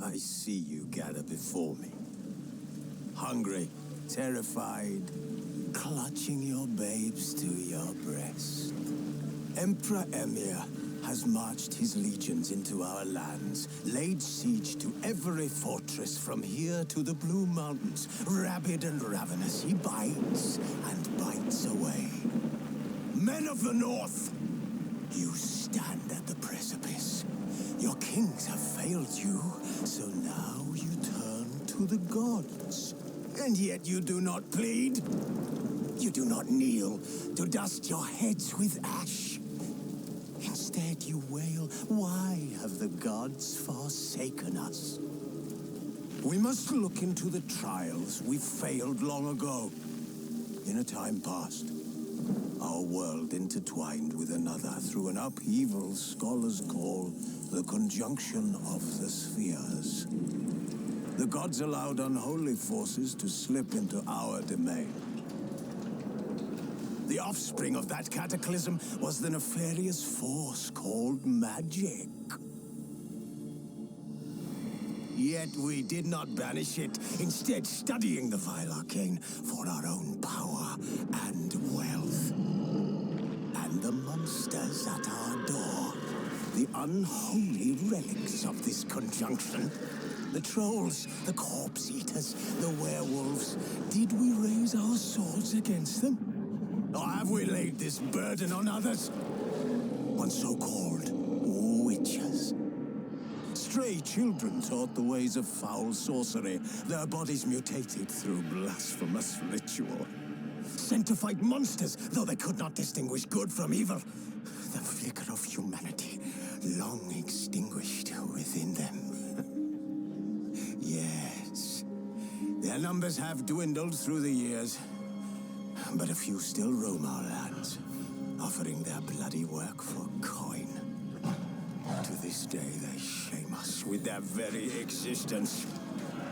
I see you gather before me. Hungry, terrified, clutching your babes to your breast. Emperor Emir has marched his legions into our lands, laid siege to every fortress from here to the Blue Mountains. Rabid and ravenous, he bites and bites away. Men of the North, you stand at the precipice. Your kings have failed you, so now you turn to the gods. And yet you do not plead. You do not kneel to dust your heads with ash. Instead you wail, why have the gods forsaken us? We must look into the trials we failed long ago. In a time past, our world intertwined with another through an upheaval scholars call the conjunction of the spheres. The gods allowed unholy forces to slip into our domain. The offspring of that cataclysm was the nefarious force called magic. Yet we did not banish it, instead studying the vile arcane for our own power and wealth. And the monsters at our door, the unholy relics of this conjunction. The trolls, the corpse eaters, the werewolves. Did we raise our swords against them? Or have we laid this burden on others? On so-called witches. Stray children taught the ways of foul sorcery, their bodies mutated through blasphemous ritual. Sent to fight monsters, though they could not distinguish good from evil. The flicker of humanity, long extinguished within them. Yes, their numbers have dwindled through the years, but a few still roam our lands, offering their bloody work for coin. To this day, they shame us with their very existence.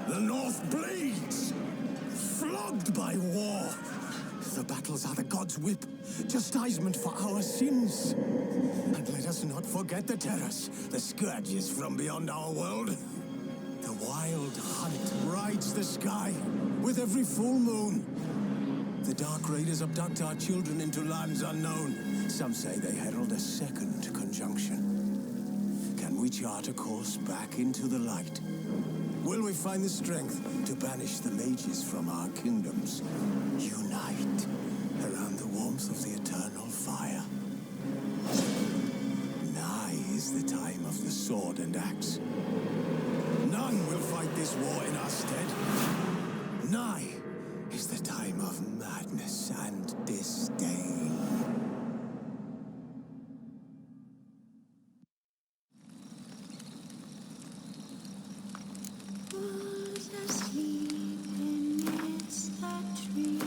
The North bleeds, flogged by war. The battles are the gods' whip, chastisement for our sins. And let us not forget the terrors, the scourges from beyond our world. The wild hunt rides the sky with every full moon. The Dark Raiders abduct our children into lands unknown. Some say they herald a second conjunction. Can we chart a course back into the light? Will we find the strength to banish the mages from our kingdoms? Unite around the warmth of the eternal fire. Nigh is the time of the sword and axe. None will fight this war in our stead. Nigh is the time of madness and disdain. Who's asleep amidst that tree?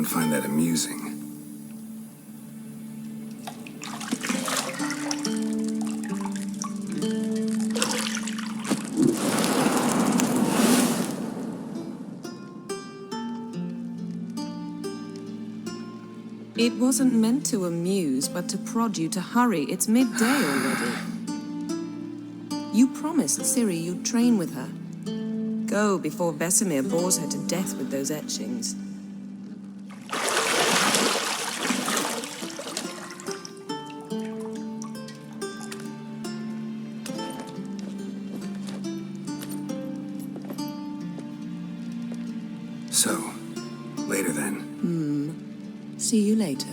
find that amusing. It wasn't meant to amuse, but to prod you to hurry. It's midday already. You promised Ciri you'd train with her. Go before Vesemir bores her to death with those etchings. So, later then. See you later.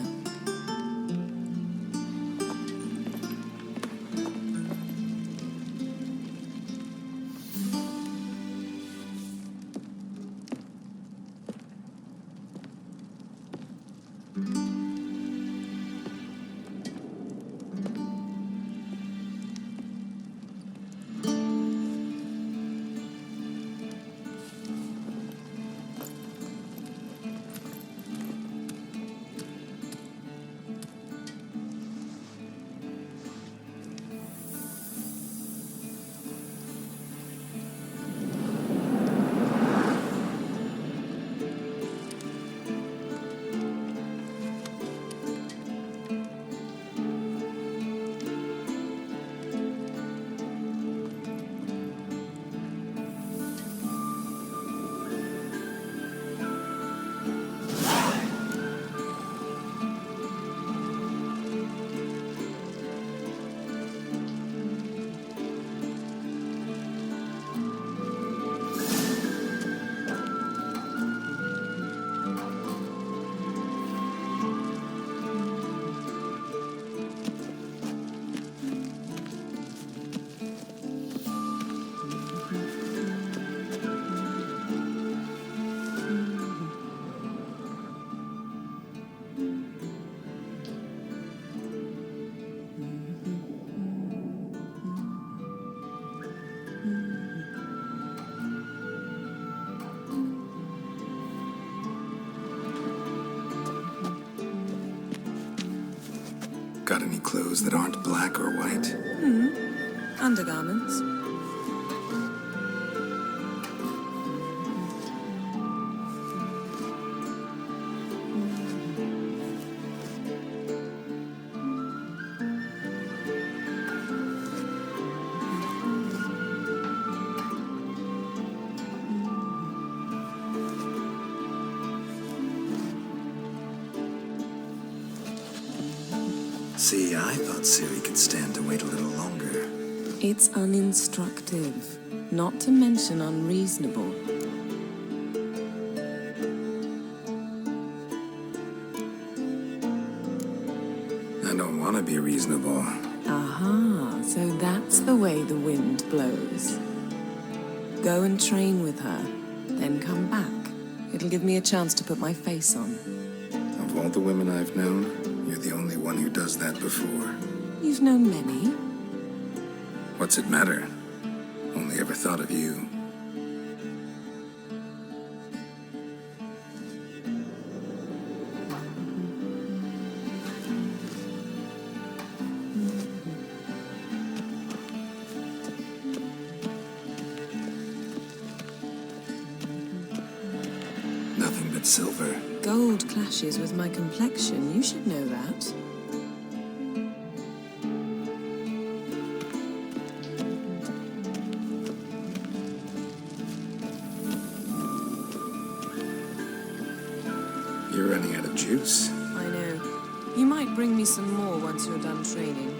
Got any clothes that aren't black or white? Undergarments. See, I thought Ciri could stand to wait a little longer. It's uninstructive, not to mention unreasonable. I don't want to be reasonable. Aha, so that's the way the wind blows. Go and train with her, then come back. It'll give me a chance to put my face on. Of all the women I've known, you're the only one who does that before. You've known many. What's it matter? Only ever thought of you. Nothing but silver. Gold clashes with my complexion. You should know that. You're running out of juice. I know. You might bring me some more once you're done training.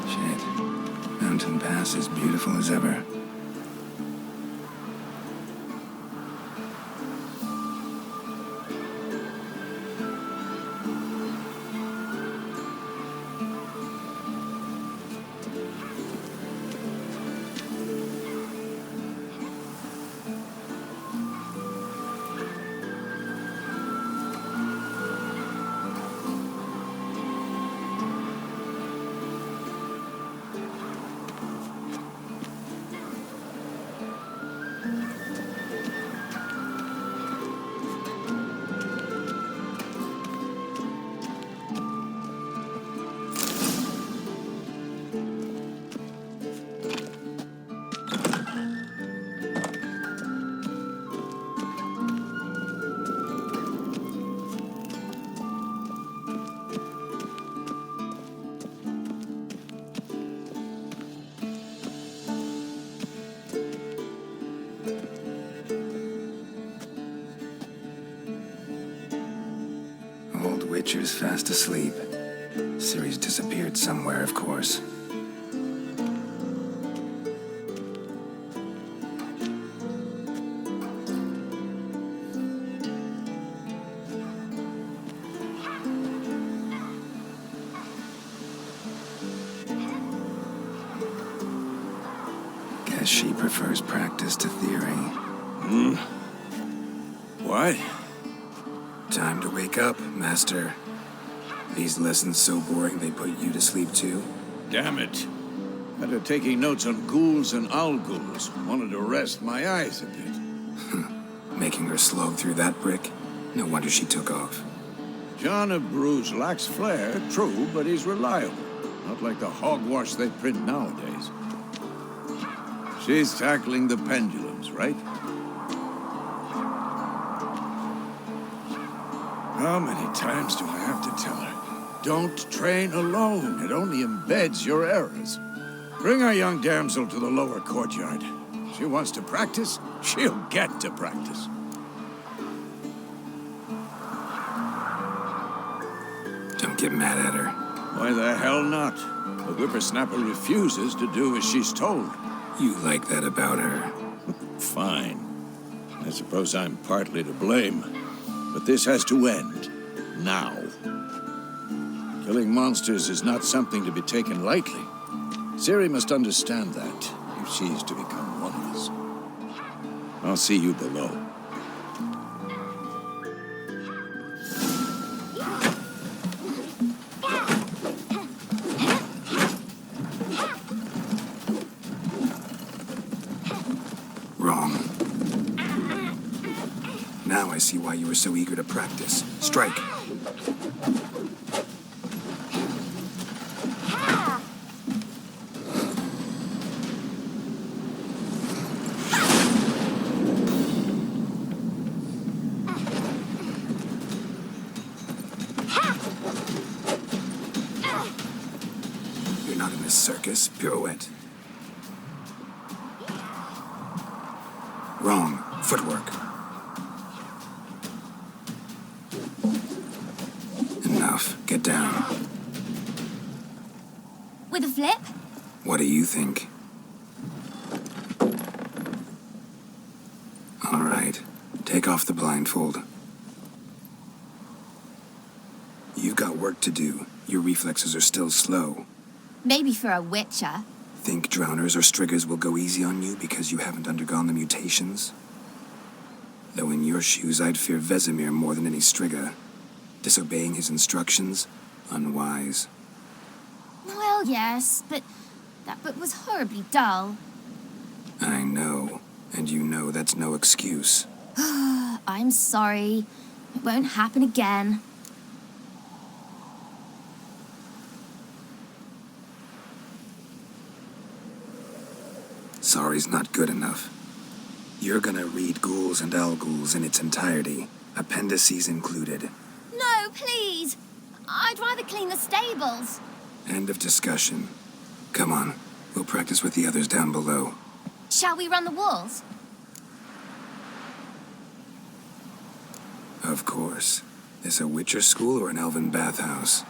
Shit. Mountain Pass is beautiful as ever. Witcher's fast asleep. Ciri's disappeared somewhere, of course. Guess she prefers practice to theory. What? Time to wake up, Master. These lessons so boring they put you to sleep too? Damn it. After taking notes on ghouls and owl-ghouls, wanted to rest my eyes a bit. Making her slog through that brick? No wonder she took off. John of Bruges lacks flair, true, but he's reliable. Not like the hogwash they print nowadays. She's tackling the pendulums, right? How many times do I have to tell her? Don't train alone. It only embeds your errors. Bring our young damsel to the lower courtyard. She wants to practice, she'll get to practice. Don't get mad at her. Why the hell not? The whippersnapper refuses to do as she's told. You like that about her. Fine. I suppose I'm partly to blame. But this has to end. Now. Killing monsters is not something to be taken lightly. Ciri must understand that, if she's to become one of us. I'll see you below. Wrong. Now I see why you were so eager to practice. Strike. You're not in this circus. Pirouette. Wrong. Footwork. Enough. Get down. With a flip? What do you think? All right. Take off the blindfold. You've got work to do. Your reflexes are still slow. Maybe for a witcher. Think drowners or striggers will go easy on you because you haven't undergone the mutations? Though in your shoes, I'd fear Vesemir more than any strigger. Disobeying his instructions? Unwise. Well, yes, but that book was horribly dull. I know. And you know that's no excuse. I'm sorry. It won't happen again. Sorry's not good enough. You're gonna read Ghouls and Owl-Ghouls in its entirety, appendices included. No, please. I'd rather clean the stables. End of discussion. Come on, we'll practice with the others down below. Shall we run the walls? Of course. This a Witcher school or an elven bathhouse?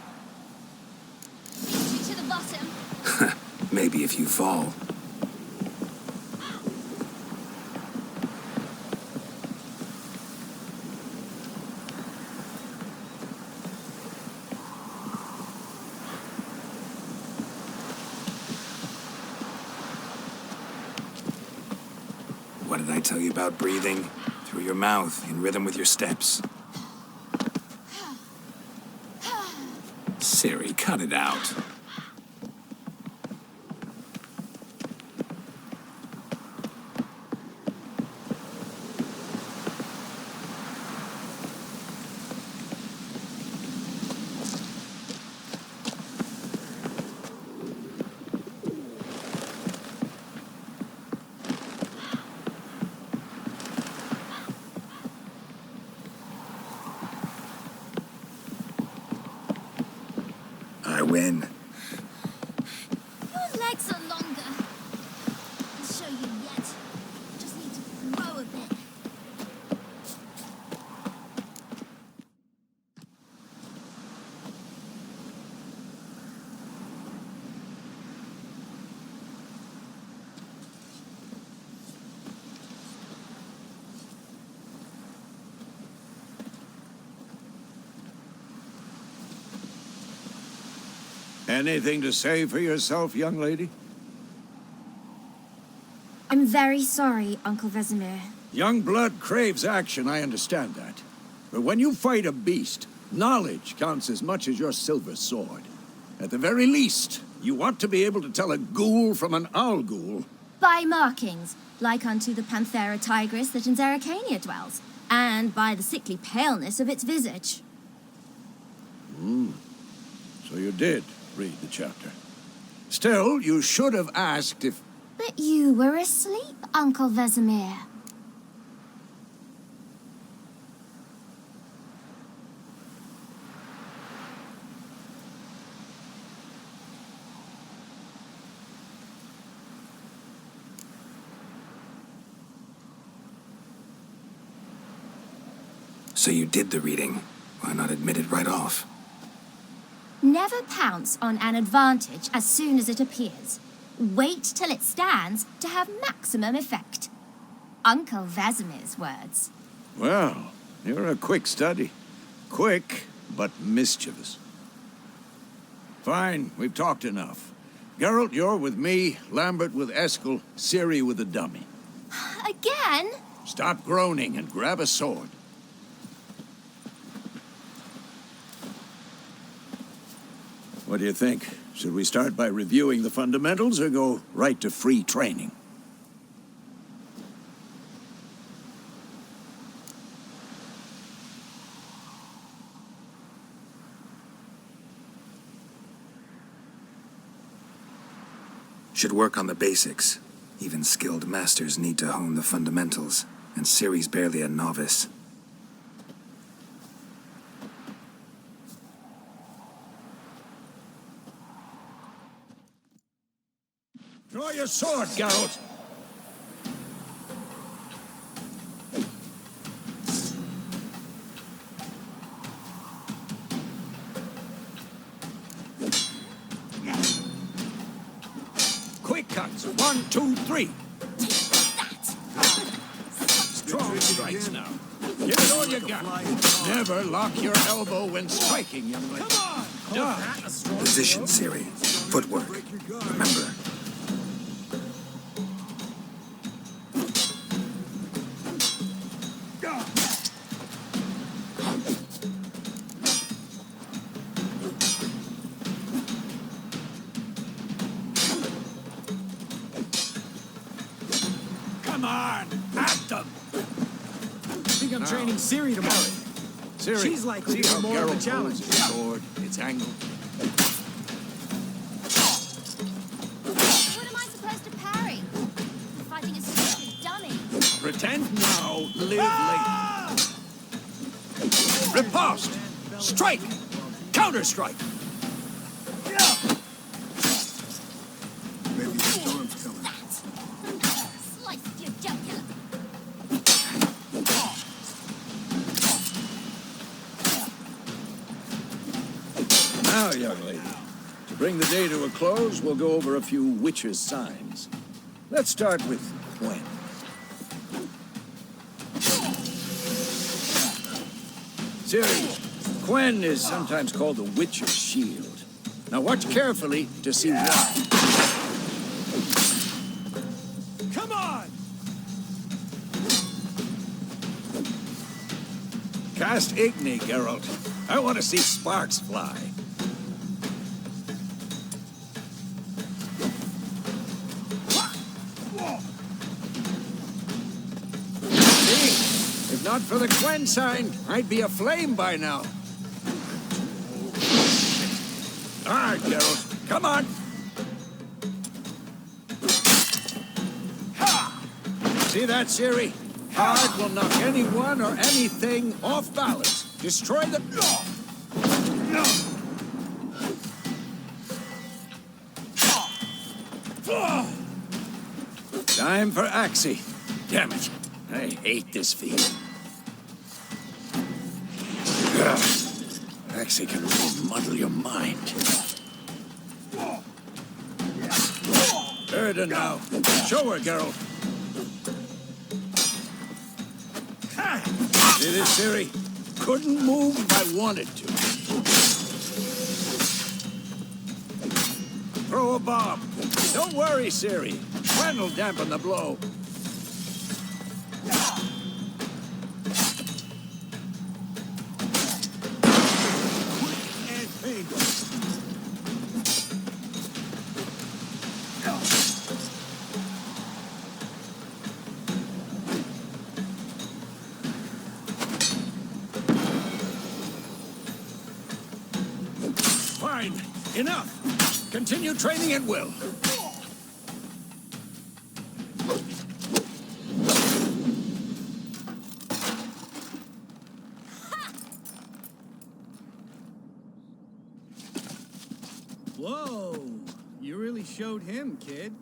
Beat you to the bottom. Maybe if you fall. What did I tell you about breathing? Through your mouth, in rhythm with your steps. Ciri, cut it out. I win. Your legs are longer. I'll show you yet. Just need to grow a bit. Anything to say for yourself, young lady? I'm very sorry, Uncle Vesemir. Young blood craves action, I understand that. But when you fight a beast, knowledge counts as much as your silver sword. At the very least, you want to be able to tell a ghoul from an owl ghoul. By markings, like unto the Panthera tigris that in Zerrikania dwells, and by the sickly paleness of its visage. So you did read the chapter. Still, you should have asked if... But you were asleep, Uncle Vesemir. So you did the reading. Why not admit it right off? Never pounce on an advantage as soon as it appears. Wait till it stands to have maximum effect. Uncle Vesemir's words. Well, you're a quick study. Quick, but mischievous. Fine, we've talked enough. Geralt, you're with me, Lambert with Eskel, Ciri with the dummy. Again? Stop groaning and grab a sword. What do you think? Should we start by reviewing the fundamentals or go right to free training? Should work on the basics. Even skilled masters need to hone the fundamentals, and Ciri's barely a novice. Draw your sword, Geralt! Quick cuts! 1, 2, 3! Strong strikes now. Give it all you got. Never lock your elbow when striking, young lady. Come on! Position, Ciri. Footwork. Remember. Come on! At them! I think I'm training Ciri tomorrow. Ciri, She's likely see to how be more of a Geralt challenge. holds his sword, its angle. What am I supposed to parry? Fighting a stupid dummy. Pretend now, live later. Riposte! Strike! Counter-strike! Maybe the storm's coming. Slice your jugular. Now, young lady, to bring the day to a close, we'll go over a few witches' signs. Let's start with Gwen. Ciri, Gwen is sometimes called the Witch's Shield. Now watch carefully to see why. Come on! Cast Igni, Geralt. I want to see sparks fly. See? If not for the Gwen sign, I'd be aflame by now. All right, Geralt, come on. Ha! See that, Ciri? Hard will knock anyone or anything off balance. Destroy the... Time for Axii. Damn it. I hate this feeling. Axii can really muddle your mind. Erda now. Show her, Geralt. See this, Ciri? Couldn't move if I wanted to. you a bomb. Don't worry, Ciri. Gwen'll dampen the blow. And painful. Fine. Enough. Continue training at will. Whoa! You really showed him, kid.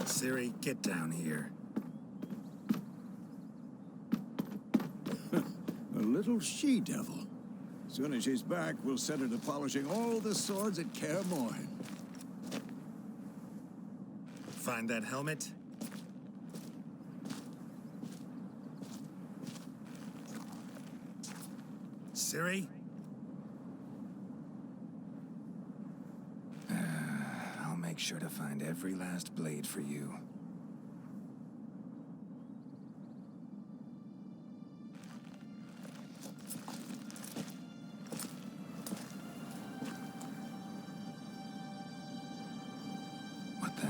Ciri, get down here. A little she-devil. Soon as she's back, we'll set her to polishing all the swords at Kaer Morhen. Find that helmet? Ciri? I'll make sure to find every last blade for you. What the?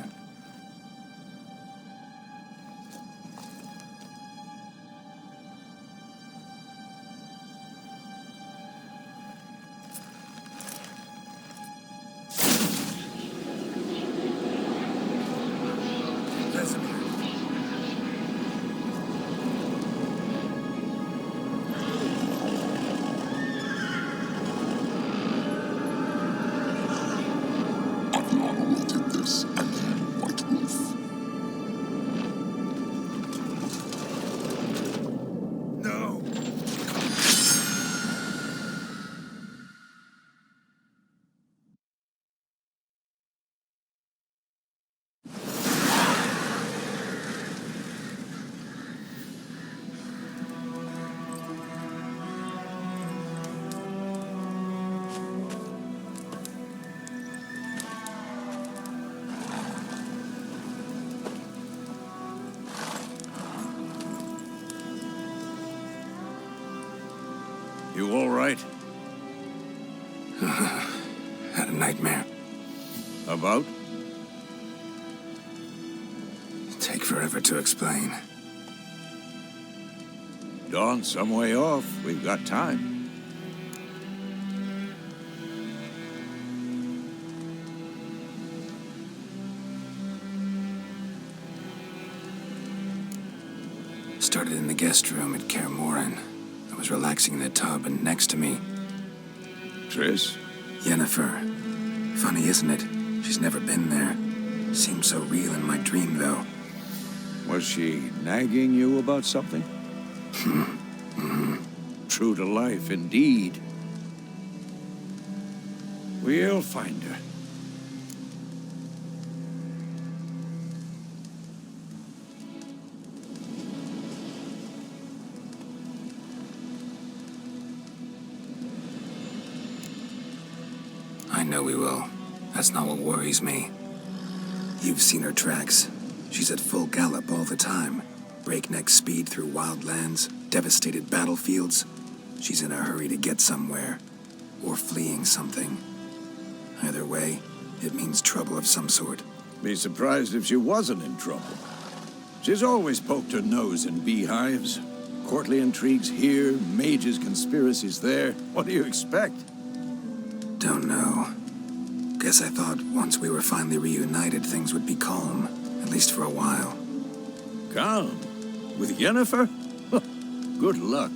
Vesemir. Aviana will take this, and then White Wolf. No! You all right? Had a nightmare. About? Take forever to explain. Dawn's some way off. We've got time. Started in the guest room at Kaer Morhen. I was relaxing in the tub, and next to me, Triss? Yennefer. Funny, isn't it? She's never been there. Seemed so real in my dream, though. Was she nagging you about something? True to life, indeed. We'll find her. I know we will. That's not what worries me. You've seen her tracks. She's at full gallop all the time. Breakneck speed through wild lands, devastated battlefields. She's in a hurry to get somewhere. Or fleeing something. Either way, it means trouble of some sort. Be surprised if she wasn't in trouble. She's always poked her nose in beehives. Courtly intrigues here, mages' conspiracies there. What do you expect? Don't know. Guess I thought once we were finally reunited, things would be calm. At least for a while. Calm? With Yennefer? Good luck.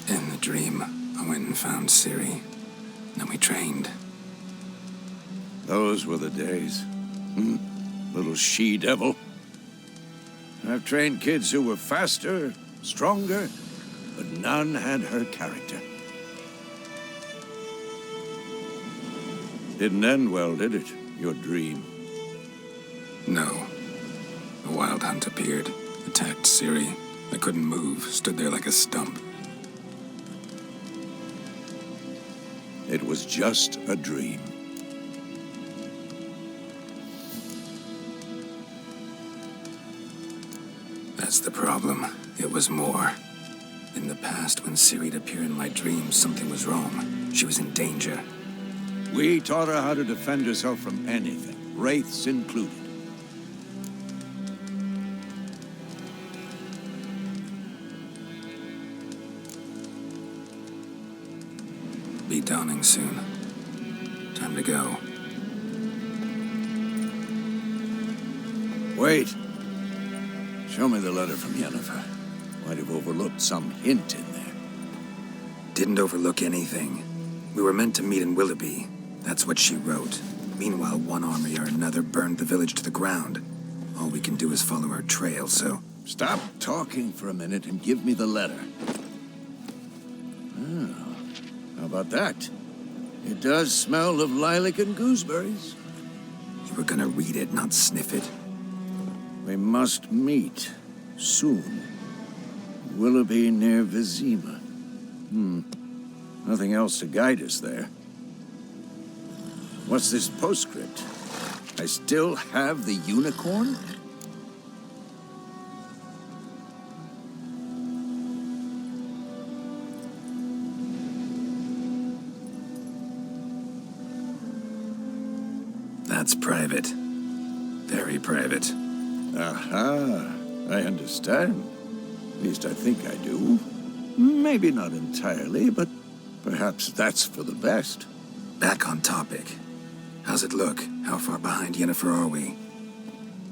In the dream, I went and found Ciri. Then we trained. Those were the days. Little she-devil. I've trained kids who were faster, stronger, but none had her character. Didn't end well, did it? Your dream. No. The Wild Hunt appeared, attacked Ciri. I couldn't move, stood there like a stump. It was just a dream. That's the problem. It was more. In the past, when Ciri'd appear in my dreams, something was wrong. She was in danger. We taught her how to defend herself from anything, wraiths included. Be dawning soon. Time to go. Wait. Show me the letter from Yennefer. Might have overlooked some hint in there. Didn't overlook anything. We were meant to meet in Willoughby. That's what she wrote. Meanwhile, one army or another burned the village to the ground. All we can do is follow her trail, so... Stop talking for a minute and give me the letter. Oh, how about that? It does smell of lilac and gooseberries. You were gonna read it, not sniff it. We must meet soon. Willoughby near Vizima. Nothing else to guide us there. What's this postscript? I still have the unicorn? That's private. Very private. Aha, I understand. At least I think I do. Maybe not entirely, but perhaps that's for the best. Back on topic. How's it look? How far behind Yennefer are we?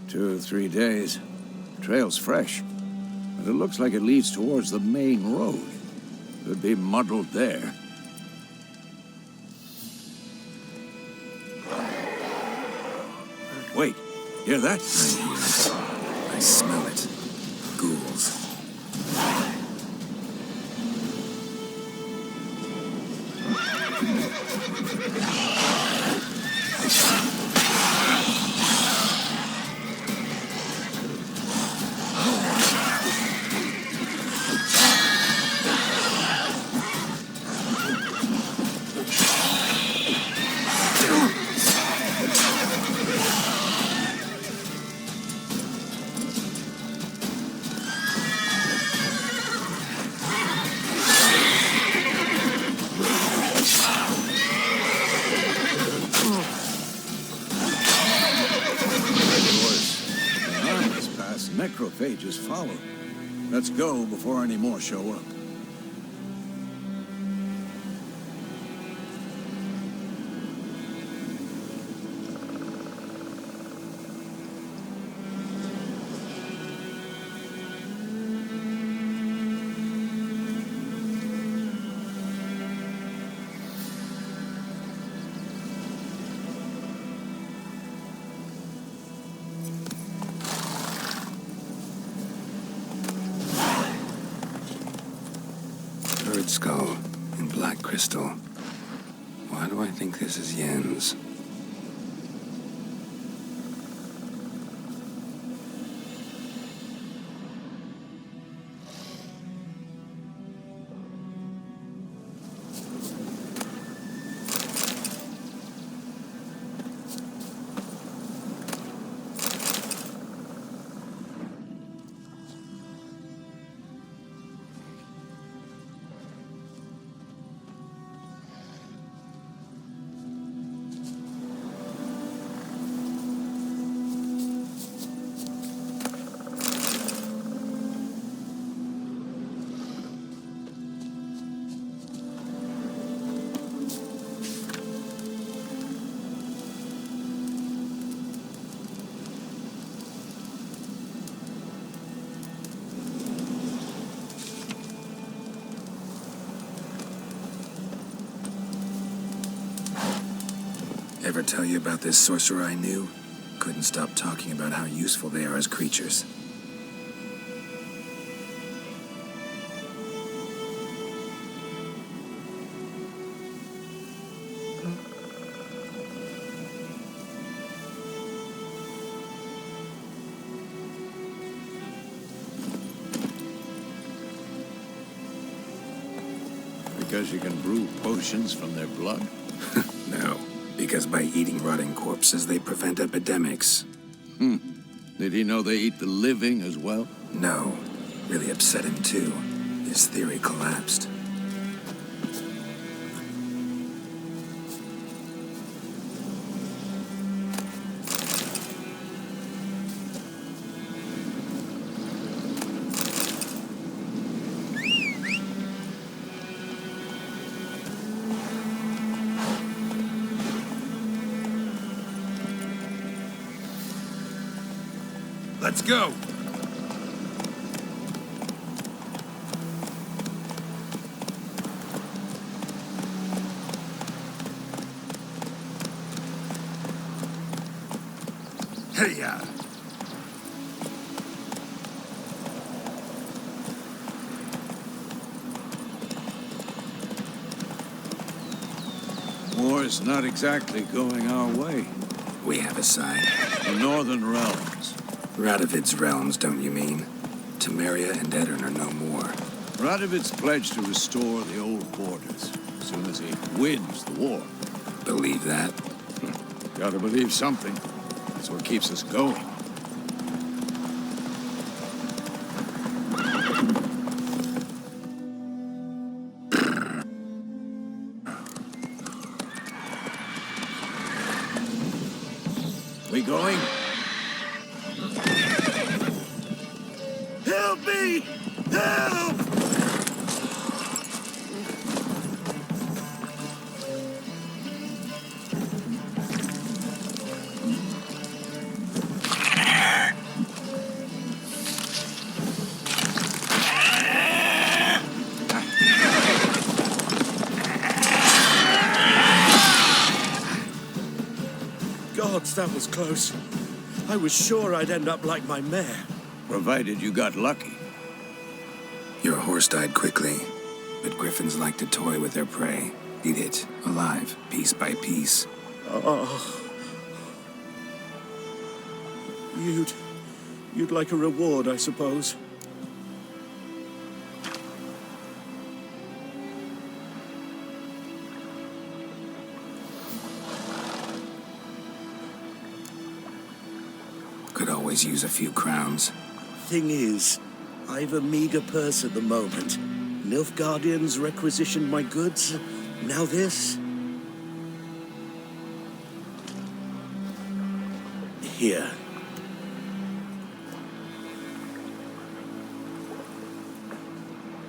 2 or 3 days. Trail's fresh. And it looks like it leads towards the main road. Could be muddled there. Wait, hear that? I hear it. I smell it. Ghouls. Necrophages follow. Let's go before any more show up. Skull in black crystal. Why do I think this is Yen's? Ever tell you about this sorcerer I knew? Couldn't stop talking about how useful they are as creatures. because you can brew potions from their blood? No, because by eating rotting corpses, they prevent epidemics. Did he know they eat the living as well? No, really upset him too. His theory collapsed. Let's go! Hey-ya! War's not exactly going our way. We have a side. The Northern Realms. Radovid's realms, don't you mean? Temeria and Edirn are no more. Radovid's pledged to restore the old borders as soon as he wins the war. Believe that? Gotta believe something. That's what keeps us going. We going? Help me! Help! Gods, that was close. I was sure I'd end up like my mare. Provided you got lucky. Your horse died quickly, but griffins like to toy with their prey. Eat it, alive, piece by piece. Oh. You'd like a reward, I suppose. Could always use a few crowns. Thing is, I've a meager purse at the moment. Nilfgaardians requisitioned my goods. Now this. Here.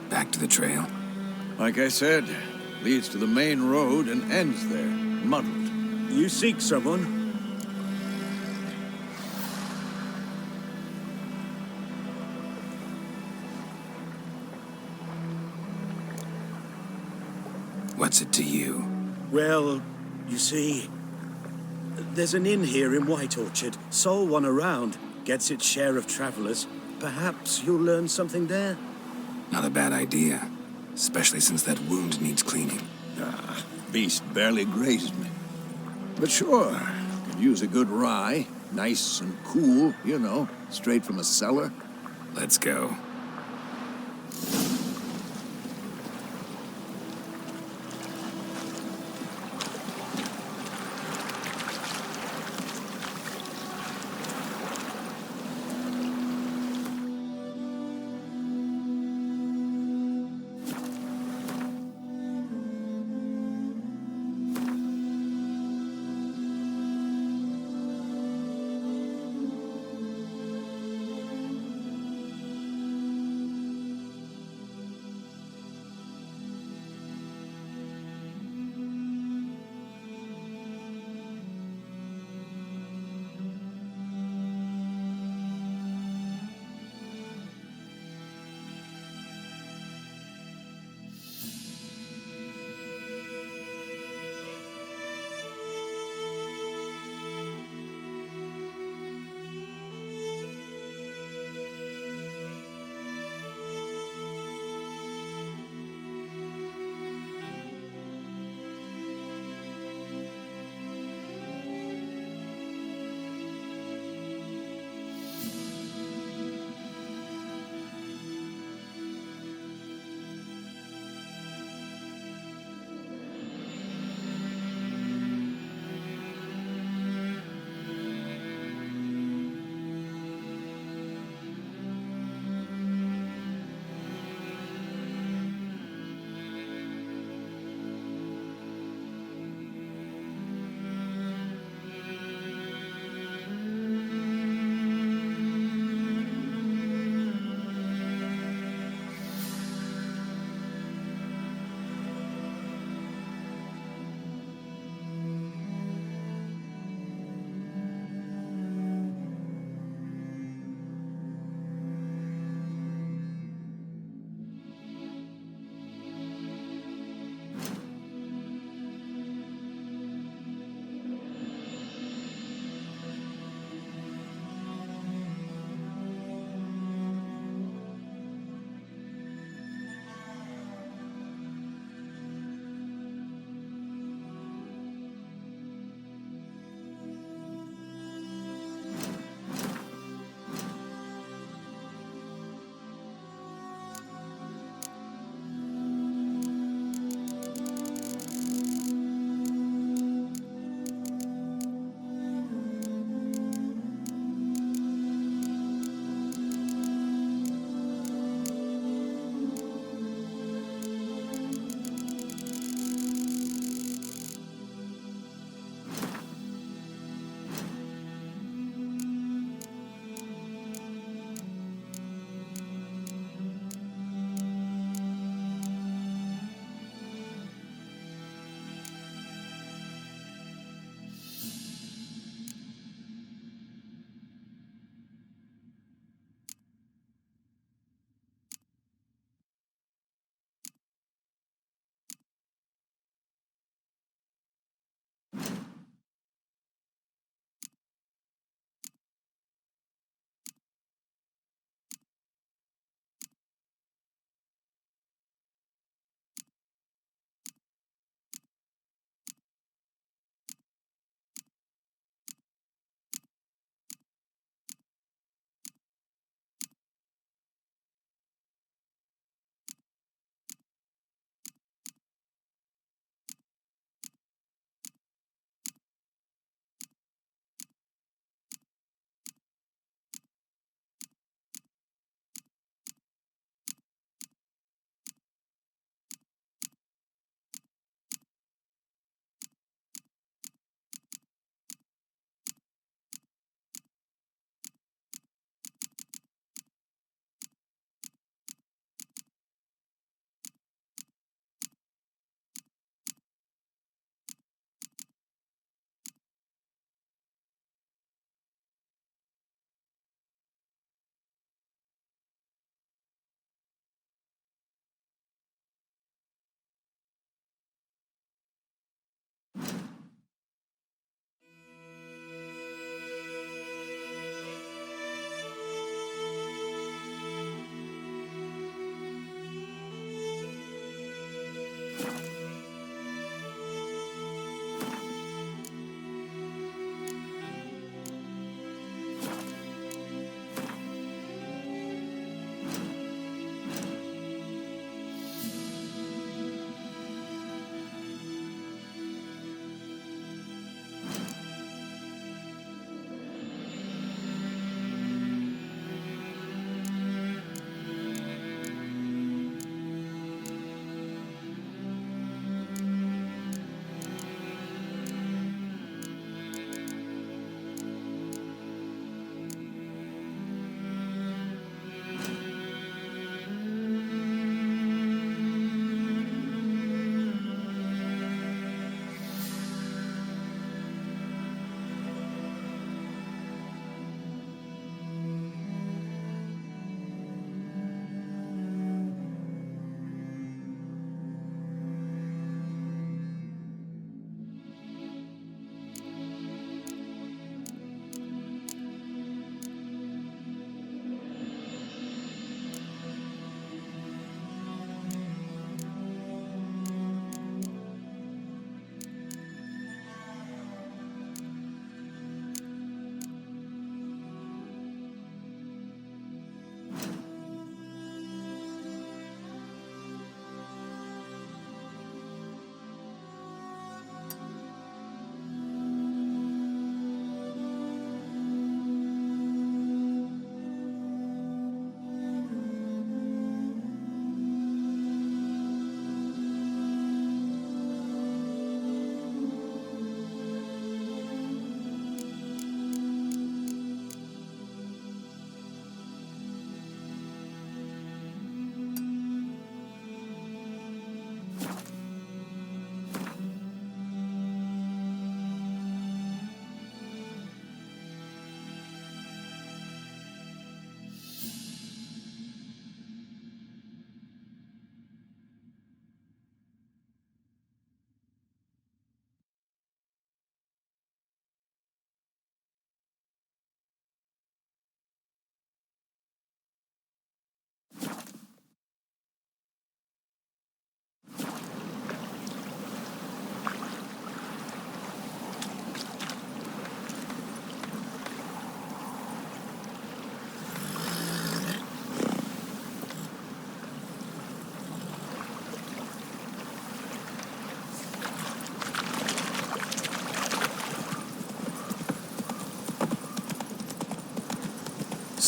Back to the trail. Like I said, leads to the main road and ends there, muddled. You seek someone? What's it to you? Well, you see, there's an inn here in White Orchard. Sole one around. Gets its share of travelers. Perhaps you'll learn something there? Not a bad idea. Especially since that wound needs cleaning. Beast barely grazed me. But sure, could use a good rye. Nice and cool, you know, straight from a cellar. Let's go.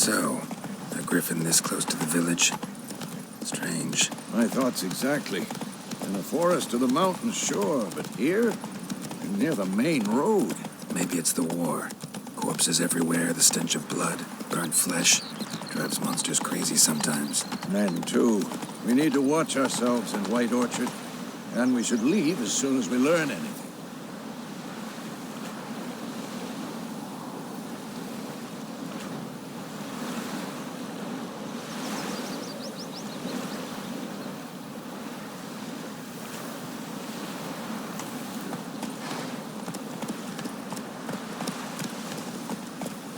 So, a griffin this close to the village? Strange. My thoughts exactly. In the forest or the mountains, sure, but here? Near the main road. Maybe it's the war. Corpses everywhere, the stench of blood, burnt flesh. Drives monsters crazy sometimes. Men, too. We need to watch ourselves in White Orchard. And we should leave as soon as we learn anything.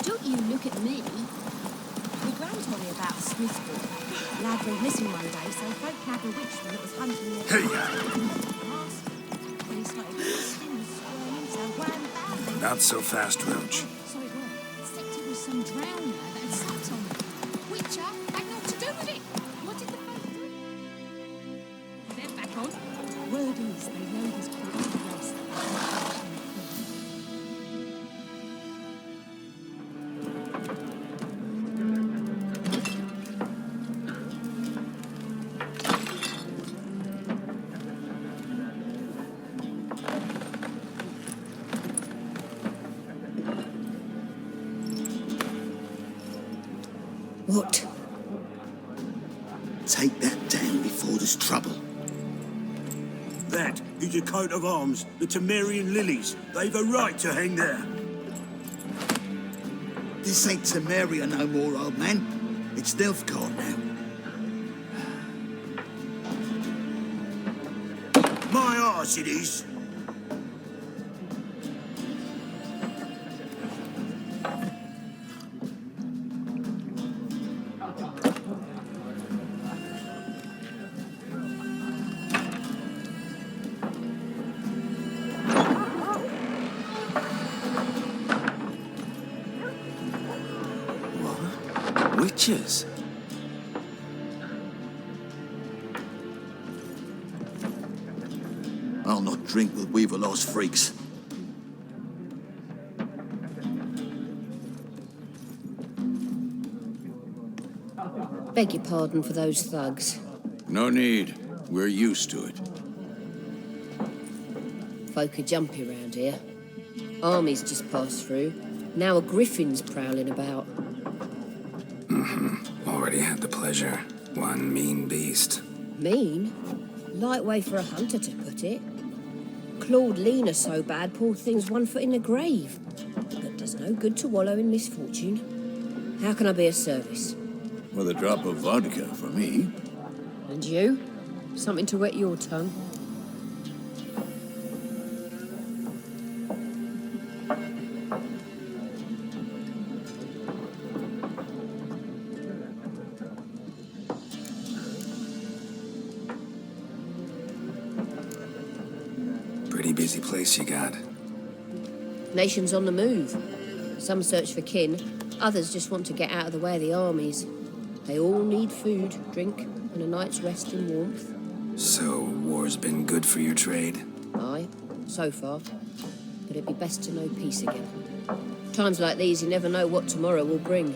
Don't you look at me. Your gran told me about a Smithville. Lad went missing one day, so folk nabbed a witchman that was hunting their Hey! When he started twisting and squirming, so wham bam. Not so fast, Roach. Sorry, Roy. Except it was some drowner that had sat on it. Witcher had naught to do with it. What did the folk do? They're back on. Word is they know he's put to rest. What? Take that down before there's trouble. That is a coat of arms, the Temerian lilies. They've a right to hang there. This ain't Temeria no more, old man. It's Nilfgaard now. My arse it is. Witches? I'll not drink with Weaverlaw's freaks. Beg your pardon for those thugs. No need. We're used to it. Folk are jumpy round here. Armies just passed through. Now a griffin's prowling about. Already had the pleasure. One mean beast. Mean? Light way for a hunter to put it. Clawed Lena so bad, poor thing's 1 foot in the grave. But does no good to wallow in misfortune. How can I be of service? With a drop of vodka for me. And you? Something to wet your tongue? Pretty busy place you got. Nations on the move. Some search for kin, others just want to get out of the way of the armies. They all need food, drink, and a night's rest in warmth. So, war's been good for your trade? Aye, so far. But it'd be best to know peace again. Times like these, you never know what tomorrow will bring.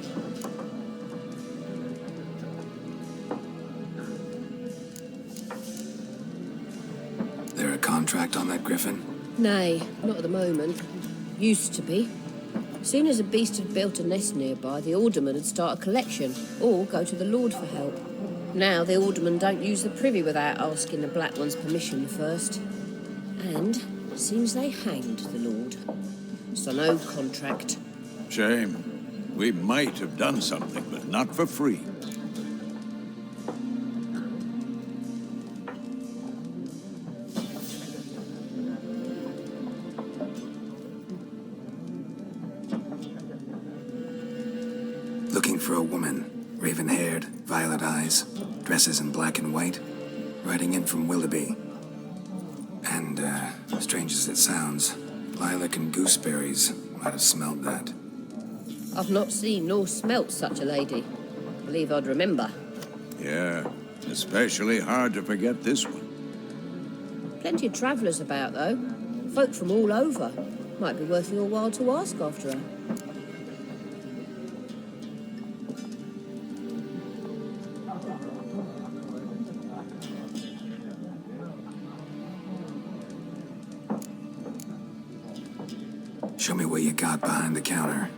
There a contract on that griffin? Nay, not at the moment. Used to be. Soon as a beast had built a nest nearby, the alderman would start a collection, or go to the Lord for help. Now the alderman don't use the privy without asking the Black One's permission first. And seems they hanged the Lord. So no contract. Shame. We might have done something, but not for free. Looking for a woman, raven-haired, violet eyes, dresses in black and white, riding in from Willoughby. And, strange as it sounds, lilac and gooseberries might have smelled that. I've not seen nor smelt such a lady. Believe I'd remember. Yeah, especially hard to forget this one. Plenty of travellers about, though. Folk from all over. Might be worth your while to ask after her. Show me what you got behind the counter.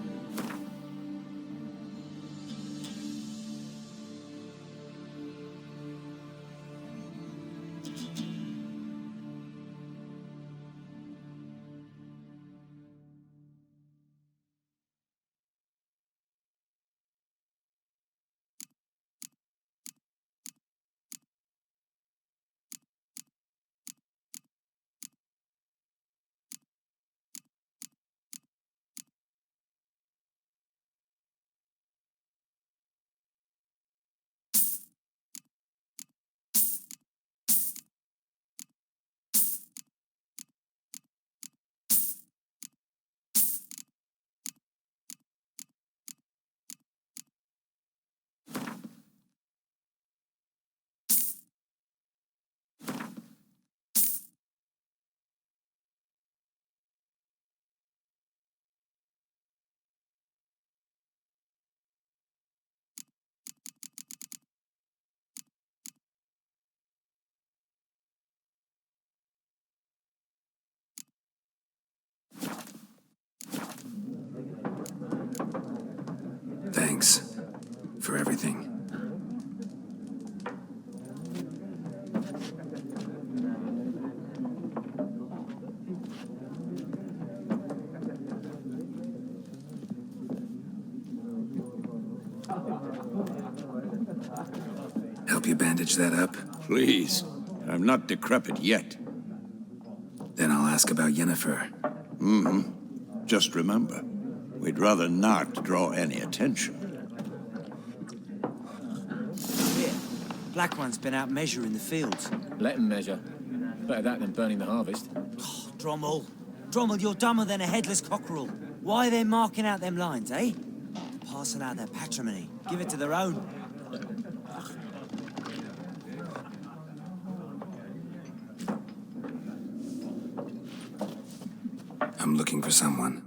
Thanks for everything. Help you bandage that up? Please. I'm not decrepit yet. Then I'll ask about Yennefer. Just remember, we'd rather not draw any attention. Here, Black One's been out measuring the fields. Let him measure. Better that than burning the harvest. Oh, Drommel. Drommel, you're dumber than a headless cockerel. Why are they marking out them lines, eh? Passing out their patrimony. Give it to their own. I'm looking for someone.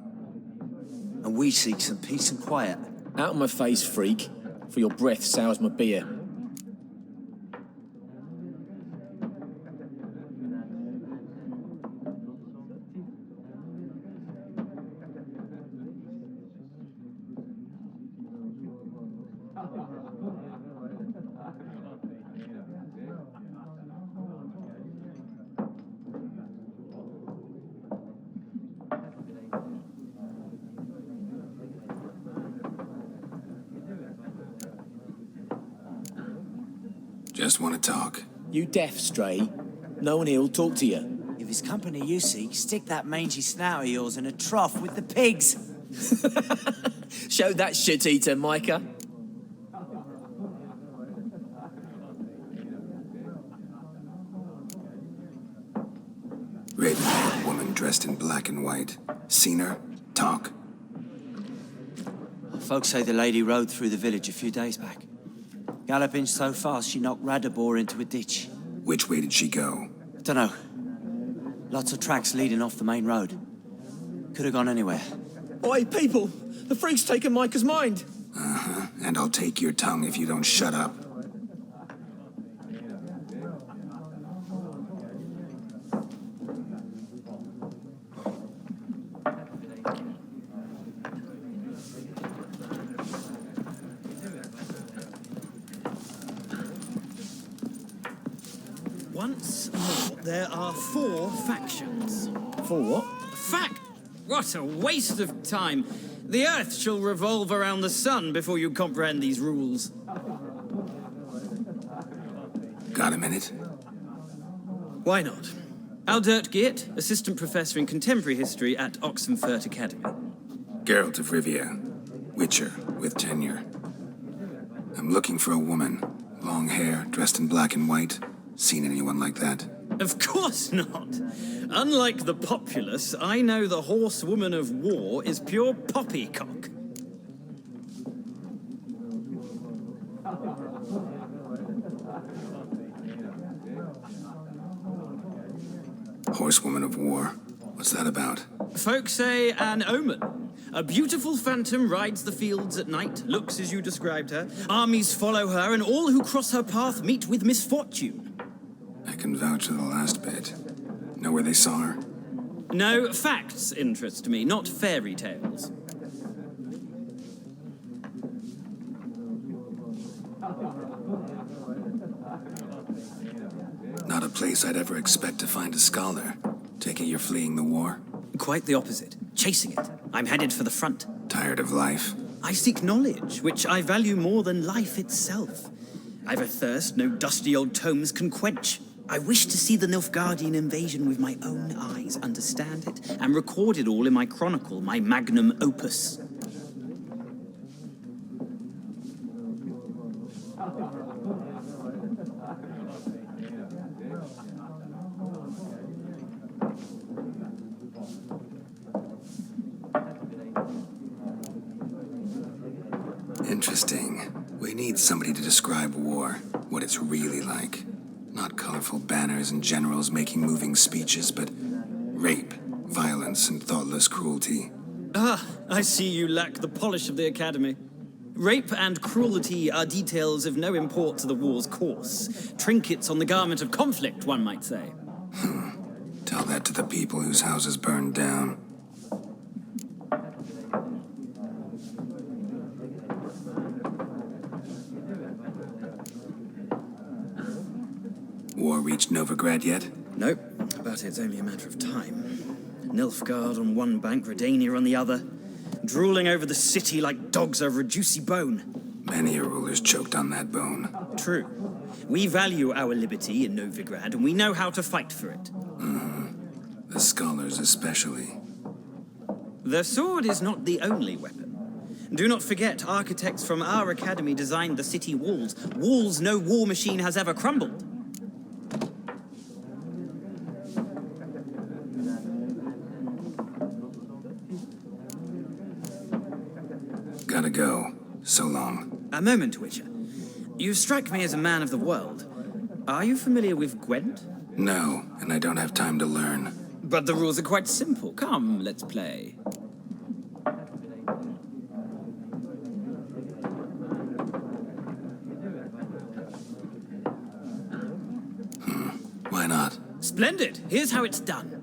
And we seek some peace and quiet. Out of my face, freak. For your breath sours my beer. Just want to talk. You deaf, Stray? No one here'll talk to you. If it's company you seek, stick that mangy snout of yours in a trough with the pigs. Show that shit-eater, Micah. Raven-haired woman dressed in black and white. Seen her? Talk. Folks say the lady rode through the village a few days back. Galloping so fast she knocked Radabor into a ditch. Which way did she go? Dunno. Lots of tracks leading off the main road. Could have gone anywhere. Oi, people! The freak's taken Micah's mind! Uh-huh. And I'll take your tongue if you don't shut up. Once more, there are 4 factions. For what? What a waste of time. The Earth shall revolve around the sun before you comprehend these rules. Got a minute? Why not? Aldert Geert, Assistant Professor in Contemporary History at Oxenfurt Academy. Geralt of Rivia. Witcher with tenure. I'm looking for a woman. Long hair, dressed in black and white. Seen anyone like that? Of course not. Unlike the populace, I know the horsewoman of war is pure poppycock. Horsewoman of war. What's that about? Folk say an omen. A beautiful phantom rides the fields at night, looks as you described her. Armies follow her, and all who cross her path meet with misfortune. I can vouch for the last bit. Know where they saw her? No, facts interest me, not fairy tales. Not a place I'd ever expect to find a scholar. Take it you're fleeing the war? Quite the opposite. Chasing it. I'm headed for the front. Tired of life? I seek knowledge, which I value more than life itself. I've a thirst no dusty old tomes can quench. I wish to see the Nilfgaardian invasion with my own eyes, understand it, and record it all in my chronicle, my magnum opus. Interesting. We need somebody to describe war, what it's really like. Not colorful banners and generals making moving speeches, but rape, violence, and thoughtless cruelty. Ah, I see you lack the polish of the Academy. Rape and cruelty are details of no import to the war's course. Trinkets on the garment of conflict, one might say. Tell that to the people whose houses burned down. War reached Novigrad yet? Nope, but it's only a matter of time. Nilfgaard on one bank, Redania on the other, drooling over the city like dogs over a juicy bone. Many a ruler's choked on that bone. True. We value our liberty in Novigrad, and we know how to fight for it. The scholars especially. The sword is not the only weapon. Do not forget, architects from our academy designed the city walls. Walls no war machine has ever crumbled. Gotta go. So long. A moment, Witcher. You strike me as a man of the world. Are you familiar with Gwent? No, and I don't have time to learn. But the rules are quite simple. Come, let's play. Why not? Splendid. Here's how it's done.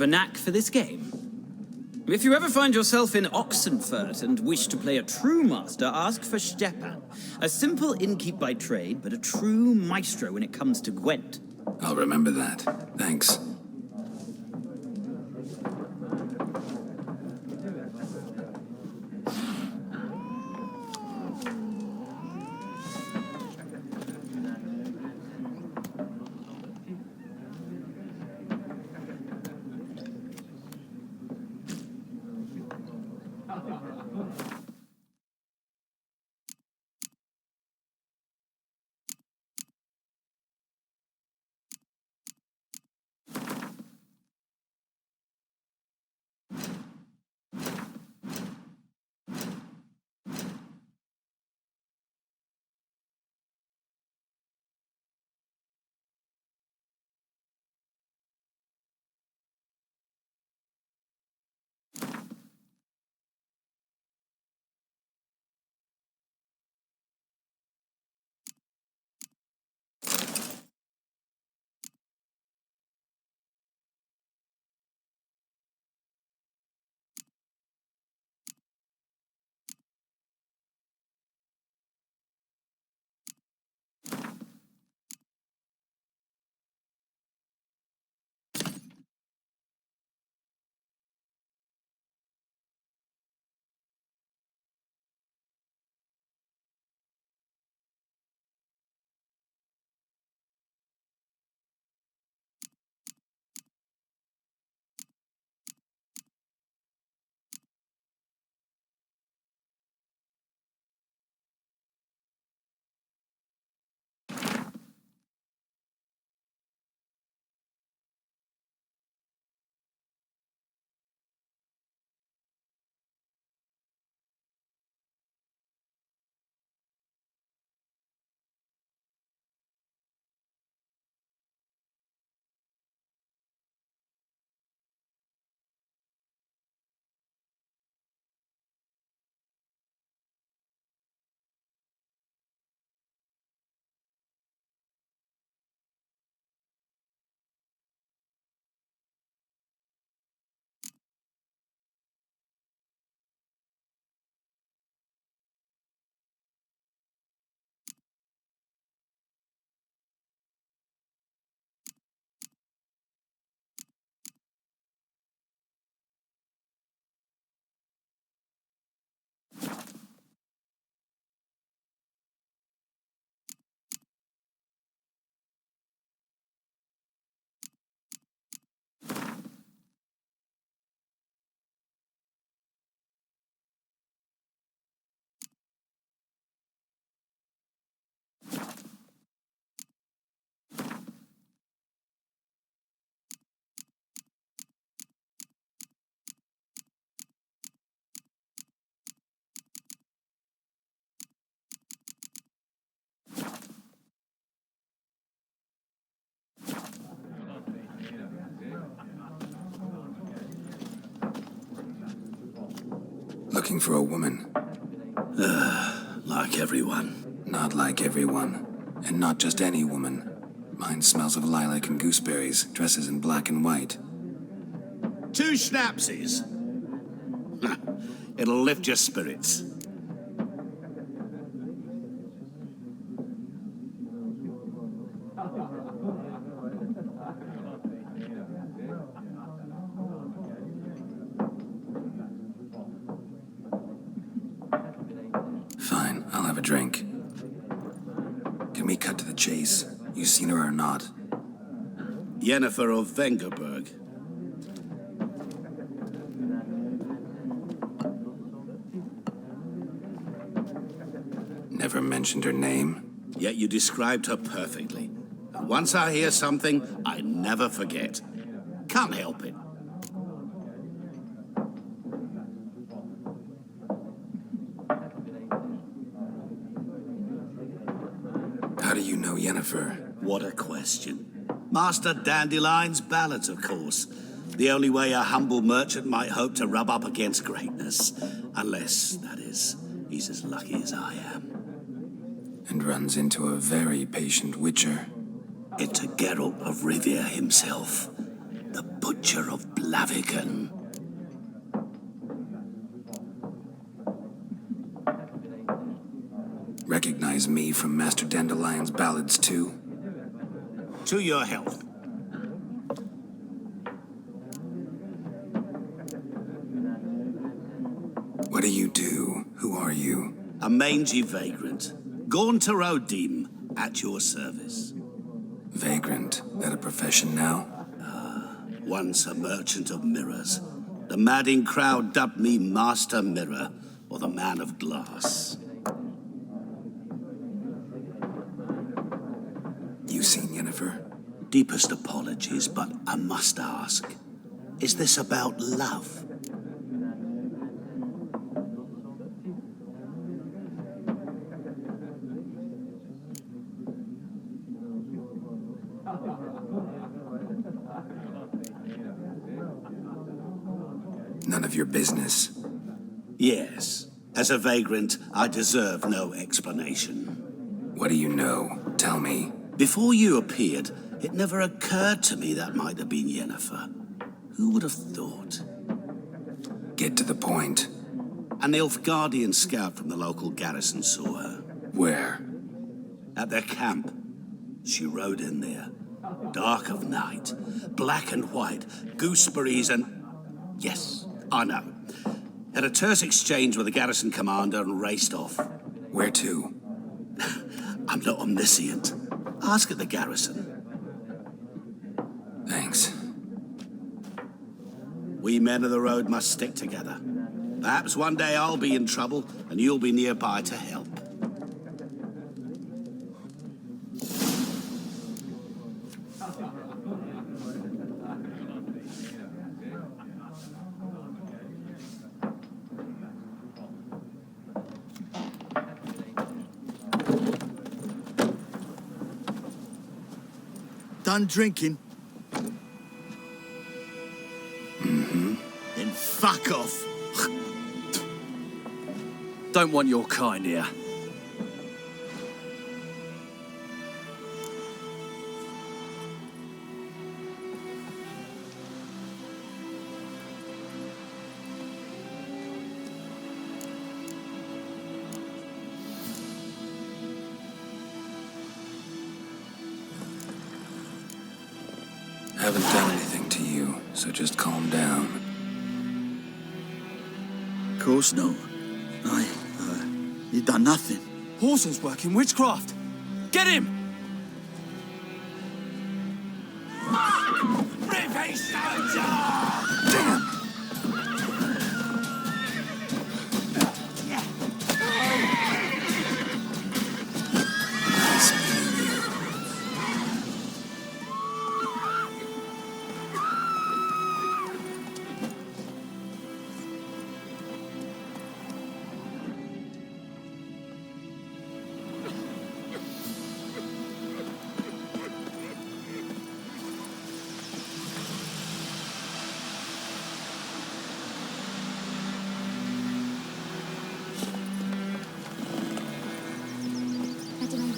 a knack for this game. If you ever find yourself in Oxenfurt and wish to play a true master, ask for Stepan. A simple innkeep by trade, but a true maestro when it comes to Gwent. I'll remember that. Thanks. Looking for a woman. Like everyone. Not like everyone. And not just any woman. Mine smells of lilac and gooseberries, dresses in black and white. 2 schnapsies. It'll lift your spirits. Fine, I'll have a drink. Can we cut to the chase? You seen her or not? Yennefer of Vengerberg. Never mentioned her name? Yet you described her perfectly. And once I hear something, I never forget. Can't help it. How do you know Yennefer? What a question. Master Dandelion's ballads, of course. The only way a humble merchant might hope to rub up against greatness. Unless, that is, he's as lucky as I am. And runs into a very patient witcher. Into Geralt of Rivia himself. The Butcher of Blaviken. Recognize me from Master Dandelion's ballads, too? To your health. What do you do? Who are you? A mangy vagrant. Gaunter O'Dim, at your service. Vagrant? That a profession now? Once a merchant of mirrors. The madding crowd dubbed me Master Mirror, or the Man of Glass. You seen Yennefer? Deepest apologies, but I must ask. Is this about love? None of your business. Yes. As a vagrant, I deserve no explanation. What do you know? Tell me. Before you appeared, it never occurred to me that might have been Yennefer. Who would have thought? Get to the point. An Nilfgaardian scout from the local garrison saw her. Where? At their camp. She rode in there. Dark of night. Black and white. Gooseberries and... Yes, I know. Had a terse exchange with the garrison commander and raced off. Where to? I'm not omniscient. Ask at the garrison. Thanks. We men of the road must stick together. Perhaps one day I'll be in trouble and you'll be nearby to help. Done drinking? Mm-hmm. Then fuck off. Don't want your kind here. Haven't done anything to you, so just calm down. Of course not. You done nothing. Horsen's working witchcraft. Get him! Revenge soldier! Damn!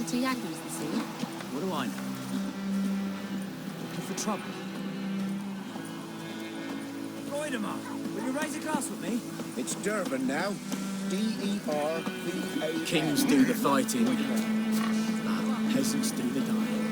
To Yagner's this year. What do I know? Looking for trouble. Roydemar, will you raise a glass with me? It's Durban now. D-E-R-V-A-N. Kings do the fighting. Peasants do the dying.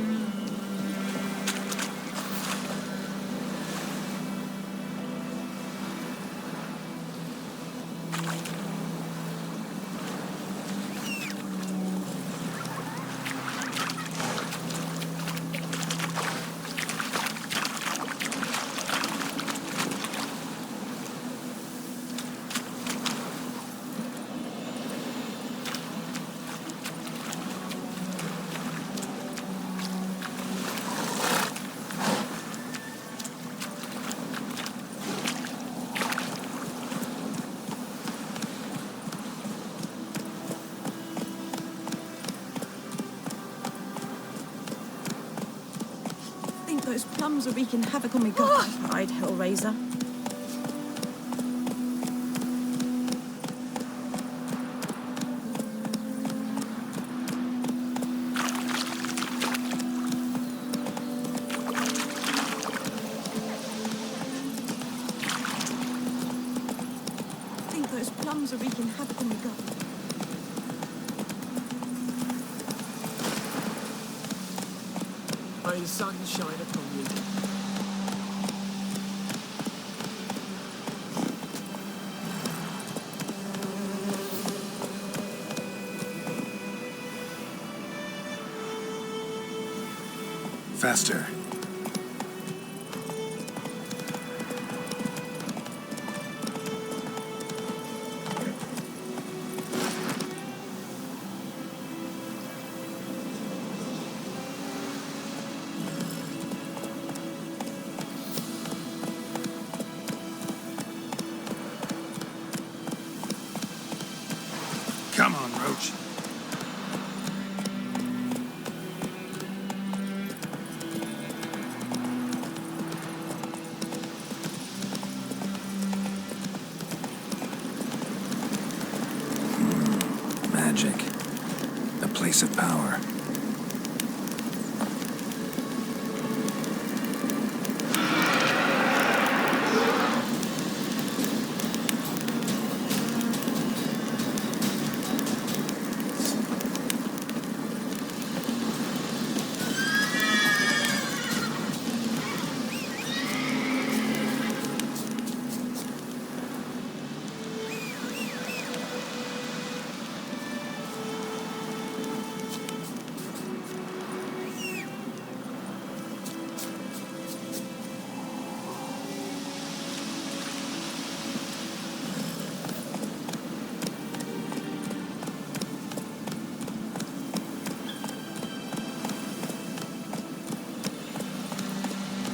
Those plums are wreaking havoc on me. God, I'd Hellraiser. May the sun shine upon you. Faster. Come on, Roach. Magic. A place of power.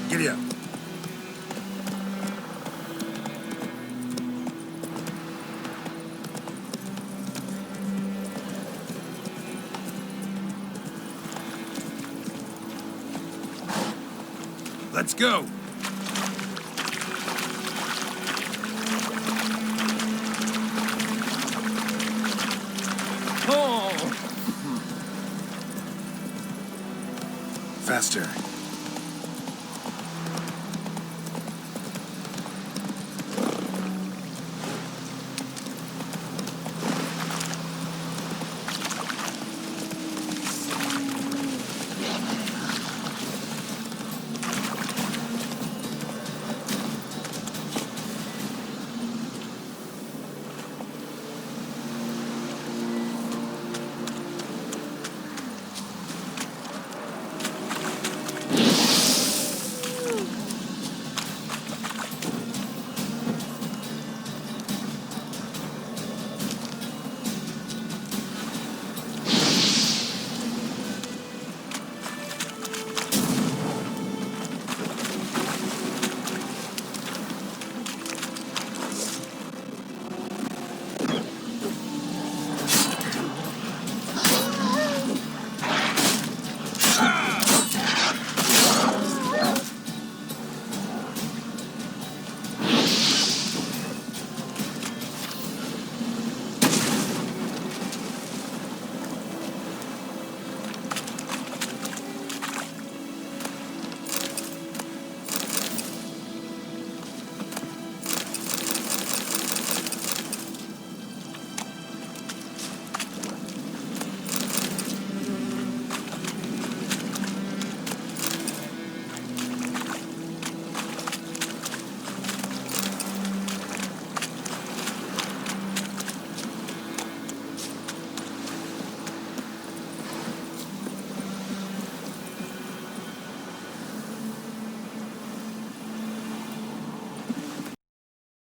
Giddy up. Let's go. Oh! Faster.